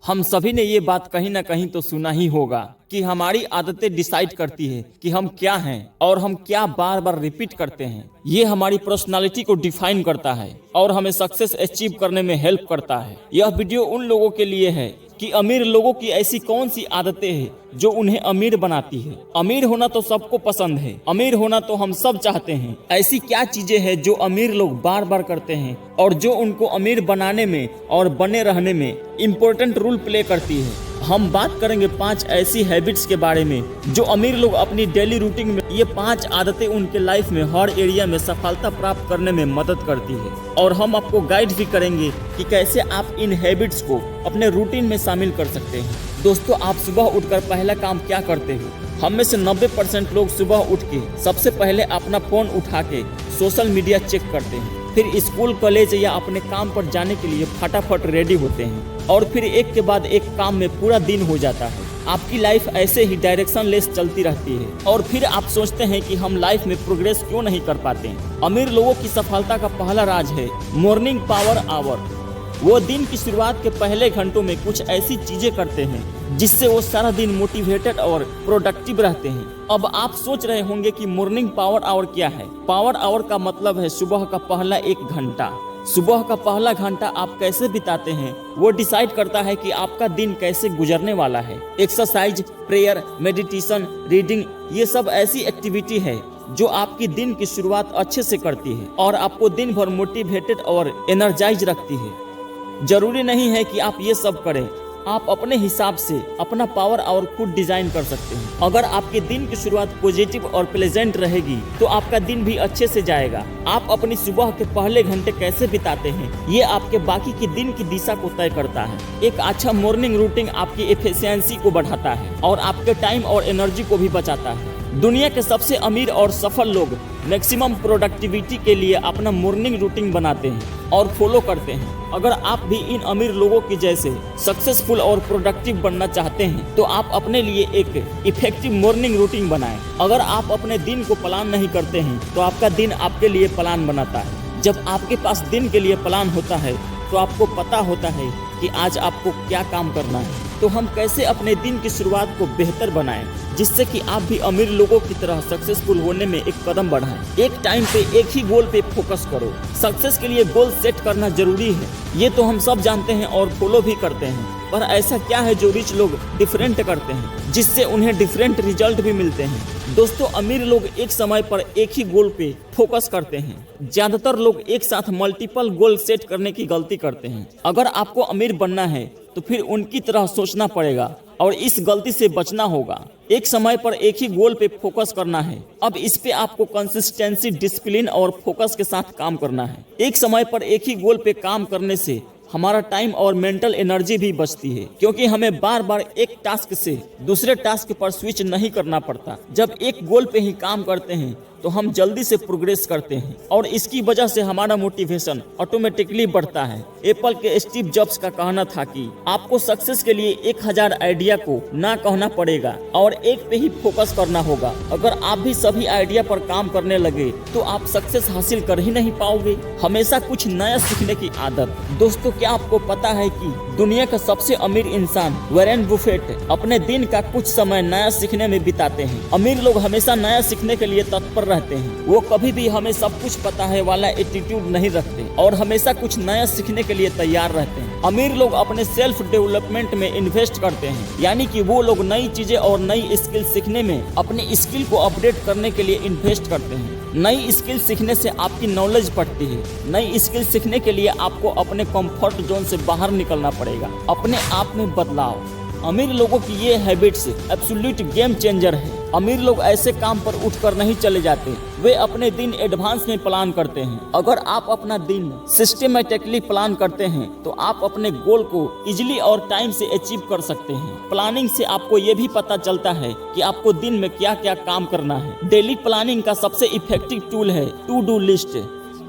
हम सभी ने ये बात कहीं ना कहीं तो सुना ही होगा कि हमारी आदतें डिसाइड करती है कि हम क्या हैं और हम क्या बार बार रिपीट करते हैं। ये हमारी पर्सनालिटी को डिफाइन करता है और हमें सक्सेस अचीव करने में हेल्प करता है। यह वीडियो उन लोगों के लिए है कि अमीर लोगों की ऐसी कौन सी आदतें हैं जो उन्हें अमीर बनाती है। अमीर होना तो सबको पसंद है, अमीर होना तो हम सब चाहते हैं। ऐसी क्या चीजें हैं जो अमीर लोग बार बार करते हैं और जो उनको अमीर बनाने में और बने रहने में इम्पोर्टेंट रोल प्ले करती है। हम बात करेंगे 5 ऐसी हैबिट्स के बारे में जो अमीर लोग अपनी डेली रूटीन में, ये 5 आदतें उनके लाइफ में हर एरिया में सफलता प्राप्त करने में मदद करती है। और हम आपको गाइड भी करेंगे कि कैसे आप इन हैबिट्स को अपने रूटीन में शामिल कर सकते हैं। दोस्तों, आप सुबह उठकर पहला काम क्या करते हो? हम में से 90% लोग सुबह उठ के सबसे पहले अपना फोन उठा के सोशल मीडिया चेक करते हैं, फिर स्कूल कॉलेज या अपने काम पर जाने के लिए फटाफट रेडी होते हैं और फिर एक के बाद एक काम में पूरा दिन हो जाता है। आपकी लाइफ ऐसे ही डायरेक्शन लेस चलती रहती है और फिर आप सोचते हैं कि हम लाइफ में प्रोग्रेस क्यों नहीं कर पाते। अमीर लोगों की सफलता का पहला राज है मॉर्निंग पावर आवर। वो दिन की शुरुआत के पहले घंटों में कुछ ऐसी चीजें करते हैं जिससे वो सारा दिन मोटिवेटेड और प्रोडक्टिव रहते हैं। अब आप सोच रहे होंगे कि मॉर्निंग पावर आवर क्या है। पावर आवर का मतलब है सुबह का पहला 1 घंटा। सुबह का पहला घंटा आप कैसे बिताते हैं वो डिसाइड करता है कि आपका दिन कैसे गुजरने वाला है। एक्सरसाइज, प्रेयर, मेडिटेशन, रीडिंग, ये सब ऐसी एक्टिविटी है जो आपकी दिन की शुरुआत अच्छे से करती है और आपको दिन भर मोटिवेटेड और एनर्जाइज रखती है। जरूरी नहीं है कि आप ये सब करें, आप अपने हिसाब से अपना पावर आवर खुद डिजाइन कर सकते हैं। अगर आपके दिन की शुरुआत पॉजिटिव और प्लेजेंट रहेगी तो आपका दिन भी अच्छे से जाएगा। आप अपनी सुबह के पहले घंटे कैसे बिताते हैं ये आपके बाकी के दिन की दिशा को तय करता है। एक अच्छा मॉर्निंग रूटीन आपकी एफिशिएंसी को बढ़ाता है और आपके टाइम और एनर्जी को भी बचाता है। दुनिया के सबसे अमीर और सफल लोग मैक्सिमम प्रोडक्टिविटी के लिए अपना मॉर्निंग रूटीन बनाते हैं और फॉलो करते हैं। अगर आप भी इन अमीर लोगों की जैसे सक्सेसफुल और प्रोडक्टिव बनना चाहते हैं तो आप अपने लिए एक इफेक्टिव मॉर्निंग रूटीन बनाएं। अगर आप अपने दिन को प्लान नहीं करते हैं तो आपका दिन आपके लिए प्लान बनाता है। जब आपके पास दिन के लिए प्लान होता है तो आपको पता होता है कि आज आपको क्या काम करना है। तो हम कैसे अपने दिन की शुरुआत को बेहतर बनाएं जिससे कि आप भी अमीर लोगों की तरह सक्सेसफुल होने में एक कदम बढ़ाएं। एक टाइम पे एक ही गोल पे फोकस करो। सक्सेस के लिए गोल सेट करना जरूरी है, ये तो हम सब जानते हैं और फॉलो भी करते हैं। पर ऐसा क्या है जो रिच लोग डिफरेंट करते हैं जिससे उन्हें डिफरेंट रिजल्ट भी मिलते हैं? दोस्तों, अमीर लोग एक समय पर एक ही गोल पे फोकस करते हैं। ज्यादातर लोग एक साथ मल्टीपल गोल सेट करने की गलती करते हैं। अगर आपको अमीर बनना है तो फिर उनकी तरह सोचना पड़ेगा और इस गलती से बचना होगा। एक समय पर एक ही गोल पे फोकस करना है। अब इस पे आपको कंसिस्टेंसी, डिसिप्लिन और फोकस के साथ काम करना है। एक समय पर एक ही गोल पे काम करने से हमारा टाइम और मेंटल एनर्जी भी बचती है क्योंकि हमें बार बार एक टास्क से दूसरे टास्क पर स्विच नहीं करना पड़ता। जब एक गोल पे ही काम करते हैं तो हम जल्दी से प्रोग्रेस करते हैं और इसकी वजह से हमारा मोटिवेशन ऑटोमेटिकली बढ़ता है। एप्पल के स्टीव जॉब्स का कहना था कि आपको सक्सेस के लिए 1000 आइडिया को ना कहना पड़ेगा और एक पे ही फोकस करना होगा। अगर आप भी सभी आइडिया पर काम करने लगे तो आप सक्सेस हासिल कर ही नहीं पाओगे। हमेशा कुछ नया सीखने की आदत। दोस्तों, क्या आपको पता है कि दुनिया का सबसे अमीर इंसान वॉरेन बुफेट अपने दिन का कुछ समय नया सीखने में बिताते हैं। अमीर लोग हमेशा नया सीखने के लिए तत्पर रहते हैं। वो कभी भी हमें सब कुछ पता है वाला एटीट्यूड नहीं रखते और हमेशा कुछ नया सीखने के लिए तैयार रहते हैं। अमीर लोग अपने सेल्फ डेवलपमेंट में इन्वेस्ट करते हैं, यानी कि वो लोग नई चीजें और नई स्किल सीखने में अपनी स्किल को अपडेट करने के लिए इन्वेस्ट करते हैं। नई स्किल सीखने से आपकी नॉलेज बढ़ती है। नई स्किल सीखने के लिए आपको अपने कंफर्ट जोन से बाहर निकलना पड़ेगा, अपने आप में बदलाव। अमीर लोगों की ये हैबिट्स एब्सोल्यूट गेम चेंजर है। अमीर लोग ऐसे काम पर उठकर नहीं चले जाते, वे अपने दिन एडवांस में प्लान करते हैं। अगर आप अपना दिन सिस्टमेटिकली प्लान करते हैं तो आप अपने गोल को इजीली और टाइम से अचीव कर सकते हैं। प्लानिंग से आपको ये भी पता चलता है कि आपको दिन में क्या क्या काम करना है। डेली प्लानिंग का सबसे इफेक्टिव टूल है टू डू लिस्ट।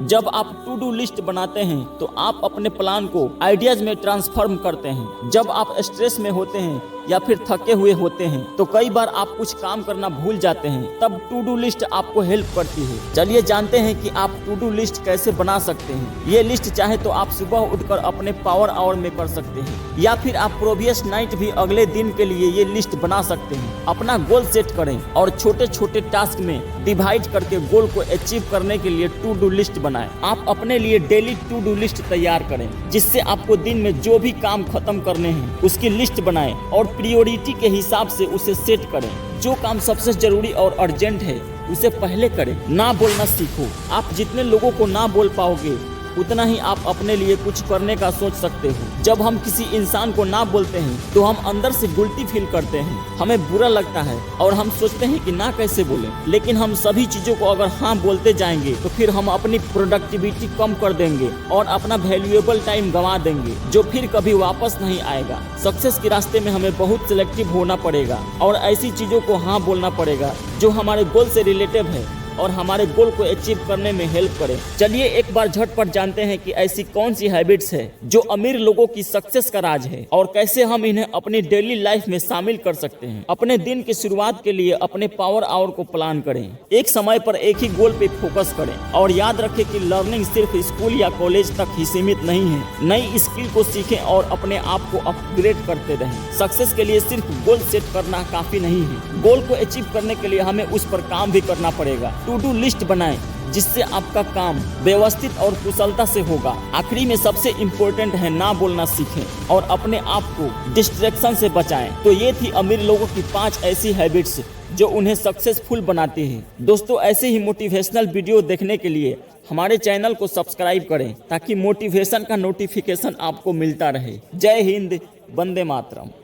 जब आप टू डू लिस्ट बनाते हैं तो आप अपने प्लान को आइडियाज में ट्रांसफॉर्म करते हैं। जब आप स्ट्रेस में होते हैं या फिर थके हुए होते हैं तो कई बार आप कुछ काम करना भूल जाते हैं, तब टू डू लिस्ट आपको हेल्प करती है। चलिए जानते हैं कि आप टू डू लिस्ट कैसे बना सकते हैं। ये लिस्ट चाहे तो आप सुबह उठकर अपने पावर आवर में कर सकते हैं या फिर आप प्रीवियस नाइट भी अगले दिन के लिए ये लिस्ट बना सकते हैं। अपना गोल सेट करें और छोटे छोटे टास्क में डिवाइड करके गोल को अचीव करने के लिए टू डू लिस्ट बनाएं। आप अपने लिए डेली टू डू लिस्ट तैयार करें, जिससे आपको दिन में जो भी काम खत्म करने हैं उसकी लिस्ट बनाएं और प्रायोरिटी के हिसाब से उसे सेट करें। जो काम सबसे जरूरी और अर्जेंट है उसे पहले करें। ना बोलना सीखो। आप जितने लोगों को ना बोल पाओगे उतना ही आप अपने लिए कुछ करने का सोच सकते हो। जब हम किसी इंसान को ना बोलते हैं तो हम अंदर से गिल्टी फील करते हैं, हमें बुरा लगता है और हम सोचते हैं कि ना कैसे बोलें। लेकिन हम सभी चीजों को अगर हाँ बोलते जाएंगे तो फिर हम अपनी प्रोडक्टिविटी कम कर देंगे और अपना वैल्यूएबल टाइम गंवा देंगे, जो फिर कभी वापस नहीं आएगा। सक्सेस के रास्ते में हमें बहुत सिलेक्टिव होना पड़ेगा और ऐसी चीजों को हाँ बोलना पड़ेगा जो हमारे गोल से रिलेटिव है और हमारे गोल को अचीव करने में हेल्प करें। चलिए एक बार झटपट जानते हैं कि ऐसी कौन सी हैबिट्स है जो अमीर लोगों की सक्सेस का राज है और कैसे हम इन्हें अपनी डेली लाइफ में शामिल कर सकते हैं। अपने दिन की शुरुआत के लिए अपने पावर आवर को प्लान करें। एक समय पर एक ही गोल पे फोकस करें और याद रखें कि लर्निंग सिर्फ स्कूल या कॉलेज तक ही सीमित नहीं है। नई स्किल को सीखें और अपने आप को अपग्रेड करते रहें। सक्सेस के लिए सिर्फ गोल सेट करना काफी नहीं है, गोल को अचीव करने के लिए हमें उस पर काम भी करना पड़ेगा। टू डू लिस्ट बनाएं जिससे आपका काम व्यवस्थित और कुशलता से होगा। आखिरी में सबसे इम्पोर्टेंट है ना बोलना सीखें और अपने आप को डिस्ट्रैक्शन से बचाएं। तो ये थी अमीर लोगों की 5 ऐसी हैबिट्स जो उन्हें सक्सेसफुल बनाती हैं। दोस्तों, ऐसे ही मोटिवेशनल वीडियो देखने के लिए हमारे चैनल को सब्सक्राइब करें ताकि मोटिवेशन का नोटिफिकेशन आपको मिलता रहे। जय हिंद, वंदे मातरम।